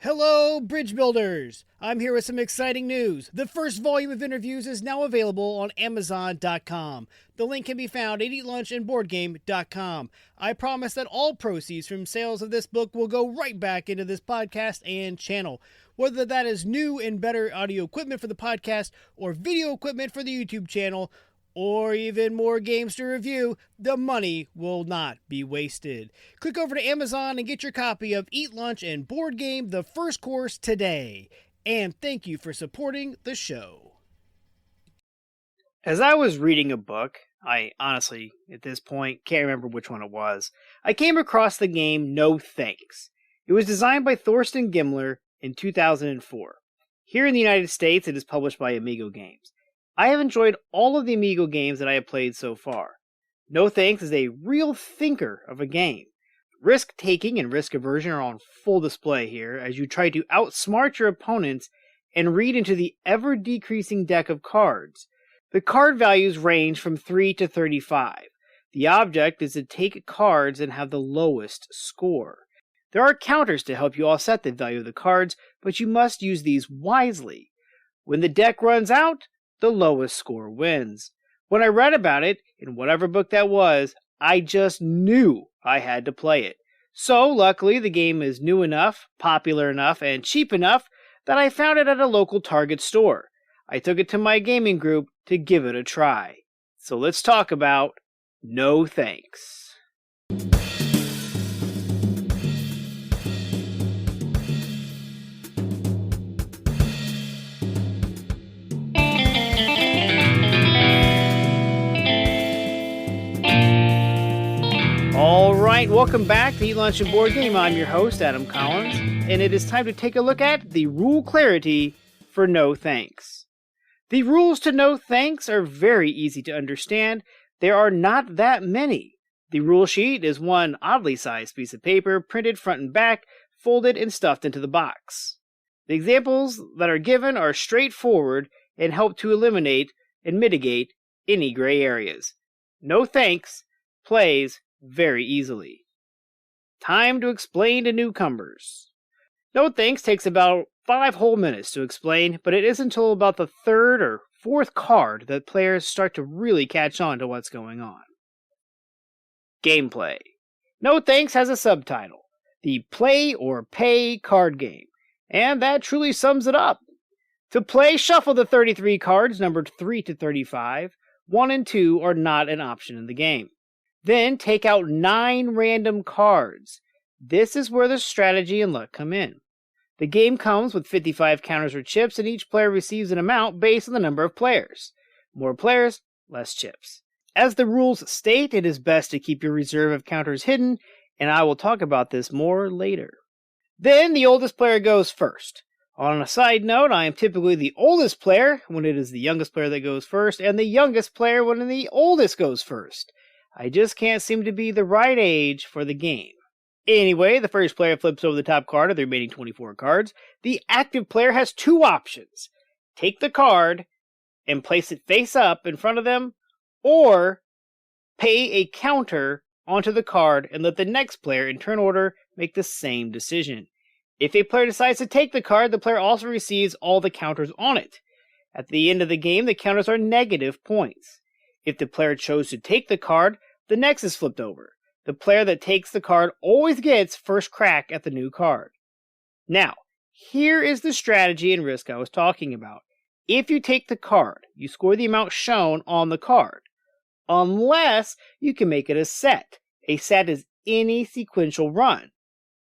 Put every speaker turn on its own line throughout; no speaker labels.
Hello, bridge builders! I'm here with some exciting news. The first volume of interviews is now available on amazon.com. The link can be found at eatlunchandboardgame.com. I promise that all proceeds from sales of this book will go right back into this podcast and channel. Whether that is new and better audio equipment for the podcast or video equipment for the YouTube channel, or even more games to review, the money will not be wasted. Click over to Amazon and get your copy of Eat Lunch and Board Game, the first course today. And thank you for supporting the show. As I was reading a book, I honestly, at this point, can't remember which one it was, I came across the game No Thanks. It was designed by Thorsten Gimler in 2004. Here in the United States, it is published by Amigo Games. I have enjoyed all of the Amigo games that I have played so far. No Thanks is a real thinker of a game. Risk-taking and risk aversion are on full display here as you try to outsmart your opponents and read into the ever-decreasing deck of cards. The card values range from 3 to 35. The object is to take cards and have the lowest score. There are counters to help you offset the value of the cards, but you must use these wisely. When the deck runs out, the lowest score wins. When I read about it, in whatever book that was, I just knew I had to play it. So, luckily, the game is new enough, popular enough, and cheap enough that I found it at a local Target store. I took it to my gaming group to give it a try. So let's talk about No Thanks. Alright, welcome back to Eat Lunch and Board Game. I'm your host, Adam Collins, and it is time to take a look at the rule clarity for No Thanks. The rules to No Thanks are very easy to understand. There are not that many. The rule sheet is one oddly sized piece of paper, printed front and back, folded and stuffed into the box. The examples that are given are straightforward and help to eliminate and mitigate any gray areas. No Thanks plays very easily. Time to explain to newcomers. No Thanks takes about 5 whole minutes to explain, but it isn't until about the 3rd or 4th card that players start to really catch on to what's going on. Gameplay. No Thanks has a subtitle, the Play or Pay card game, and that truly sums it up. To play, shuffle the 33 cards numbered 3 to 35. 1 and 2 are not an option in the game. Then take out 9 random cards. This is where the strategy and luck come in. The game comes with 55 counters or chips, and each player receives an amount based on the number of players. More players, less chips. As the rules state, it is best to keep your reserve of counters hidden, and I will talk about this more later. Then the oldest player goes first. On a side note, I am typically the oldest player when it is the youngest player that goes first, and the youngest player when the oldest goes first. I just can't seem to be the right age for the game. Anyway, the first player flips over the top card of the remaining 24 cards. The active player has 2 options. Take the card and place it face up in front of them, or pay a counter onto the card and let the next player in turn order make the same decision. If a player decides to take the card, the player also receives all the counters on it. At the end of the game, the counters are negative points. If the player chose to take the card, the next is flipped over. The player that takes the card always gets first crack at the new card. Now, here is the strategy and risk I was talking about. If you take the card, you score the amount shown on the card. Unless you can make it a set. A set is any sequential run.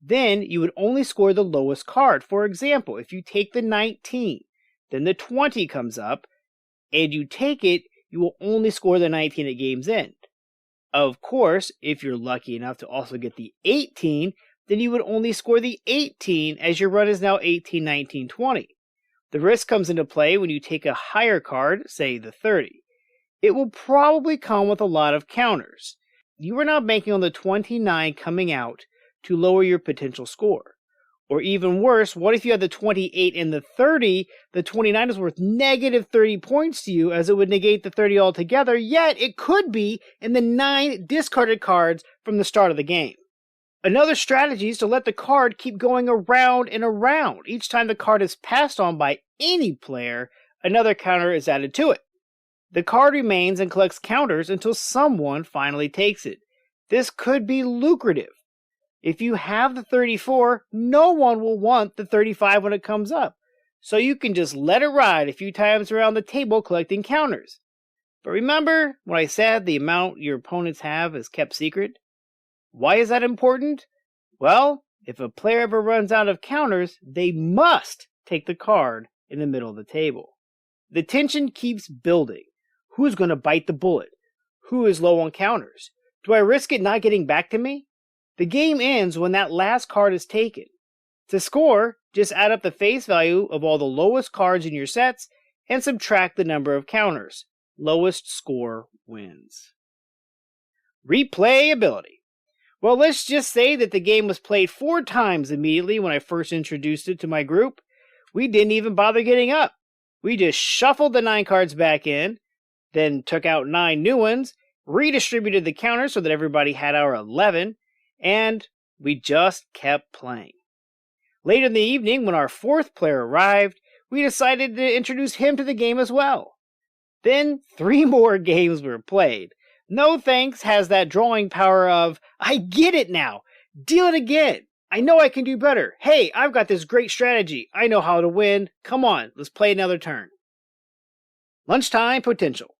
Then you would only score the lowest card. For example, if you take the 19, then the 20 comes up, and you take it, you will only score the 19 at game's end. Of course, if you're lucky enough to also get the 18, then you would only score the 18 as your run is now 18, 19, 20. The risk comes into play when you take a higher card, say the 30. It will probably come with a lot of counters. You are now banking on the 29 coming out to lower your potential score. Or even worse, what if you had the 28 and the 30? The 29 is worth negative 30 points to you, as it would negate the 30 altogether, yet it could be in the 9 discarded cards from the start of the game. Another strategy is to let the card keep going around and around. Each time the card is passed on by any player, another counter is added to it. The card remains and collects counters until someone finally takes it. This could be lucrative. If you have the 34, no one will want the 35 when it comes up, so you can just let it ride a few times around the table collecting counters. But remember when I said the amount your opponents have is kept secret? Why is that important? Well, if a player ever runs out of counters, they must take the card in the middle of the table. The tension keeps building. Who's going to bite the bullet? Who is low on counters? Do I risk it not getting back to me? The game ends when that last card is taken. To score, just add up the face value of all the lowest cards in your sets and subtract the number of counters. Lowest score wins. Replayability. Well, let's just say that the game was played 4 times immediately when I first introduced it to my group. We didn't even bother getting up. We just shuffled the 9 cards back in, then took out 9 new ones, redistributed the counters so that everybody had our 11, and we just kept playing. Later in the evening, when our 4th player arrived, we decided to introduce him to the game as well. Then 3 more games were played. No Thanks has that drawing power of, I get it now, deal it again, I know I can do better, hey, I've got this great strategy, I know how to win, come on, let's play another turn. Lunchtime potential.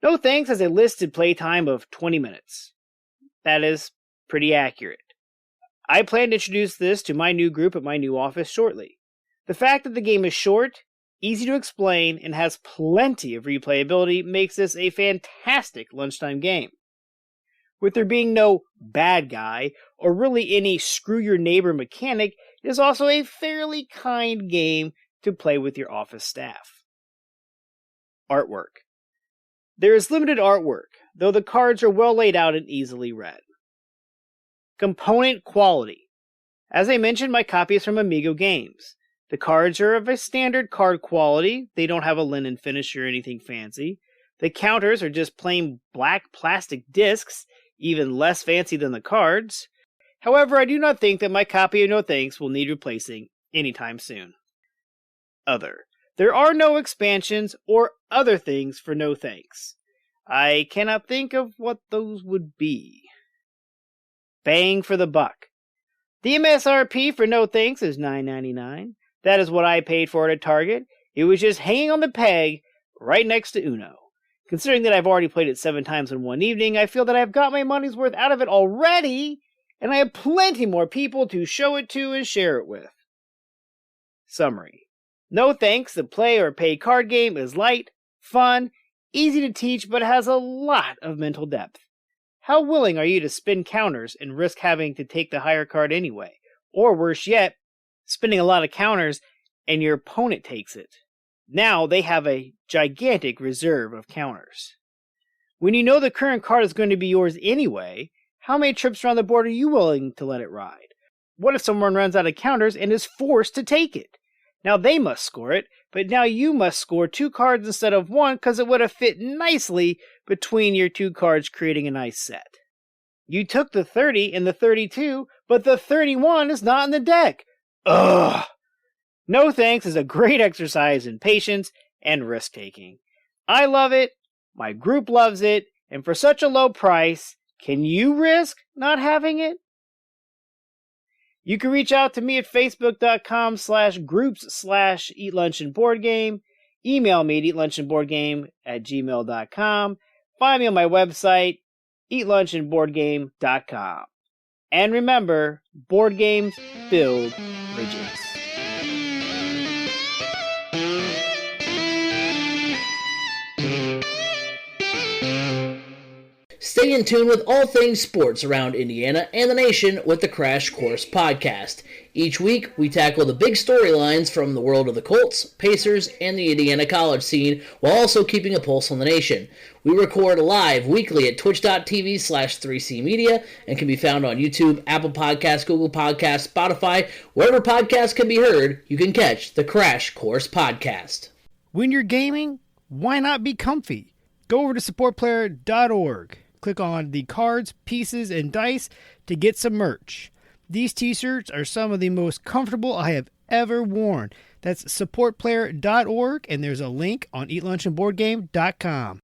No Thanks has a listed playtime of 20 minutes. That is pretty accurate. I plan to introduce this to my new group at my new office shortly. The fact that the game is short, easy to explain, and has plenty of replayability makes this a fantastic lunchtime game. With there being no bad guy, or really any screw your neighbor mechanic, it is also a fairly kind game to play with your office staff. Artwork. There is limited artwork, though the cards are well laid out and easily read. Component quality. As I mentioned, my copy is from Amigo Games. The cards are of a standard card quality. They don't have a linen finish or anything fancy. The counters are just plain black plastic discs, even less fancy than the cards. However, I do not think that my copy of No Thanks will need replacing anytime soon. Other. There are no expansions or other things for No Thanks. I cannot think of what those would be. Bang for the buck. The MSRP for No Thanks is $9.99. That is what I paid for it at Target. It was just hanging on the peg right next to Uno. Considering that I've already played it 7 times in one evening, I feel that I've got my money's worth out of it already, and I have plenty more people to show it to and share it with. Summary. No Thanks, the play or pay card game, is light, fun, easy to teach, but has a lot of mental depth. How willing are you to spin counters and risk having to take the higher card anyway? Or worse yet, spinning a lot of counters and your opponent takes it. Now they have a gigantic reserve of counters. When you know the current card is going to be yours anyway, how many trips around the board are you willing to let it ride? What if someone runs out of counters and is forced to take it? Now they must score it, but now you must score 2 cards instead of 1 because it would have fit nicely between your 2 cards, creating a nice set. You took the 30 and the 32, but the 31 is not in the deck. Ugh! No Thanks is a great exercise in patience and risk-taking. I love it, my group loves it, and for such a low price, can you risk not having it? You can reach out to me at facebook.com/groups/eatlunchandboardgame, email me at eatlunchandboardgame@gmail.com, find me on my website, eatlunchandboardgame.com. And remember, board games build bridges.
Stay in tune with all things sports around Indiana and the nation with the Crash Course Podcast. Each week, we tackle the big storylines from the world of the Colts, Pacers, and the Indiana college scene, while also keeping a pulse on the nation. We record live weekly at twitch.tv/3C Media and can be found on YouTube, Apple Podcasts, Google Podcasts, Spotify, wherever podcasts can be heard, you can catch the Crash Course Podcast.
When you're gaming, why not be comfy? Go over to supportplayer.org. click on the cards, pieces, and dice to get some merch. These t-shirts are some of the most comfortable I have ever worn. That's supportplayer.org, and there's a link on eatlunchandboardgame.com.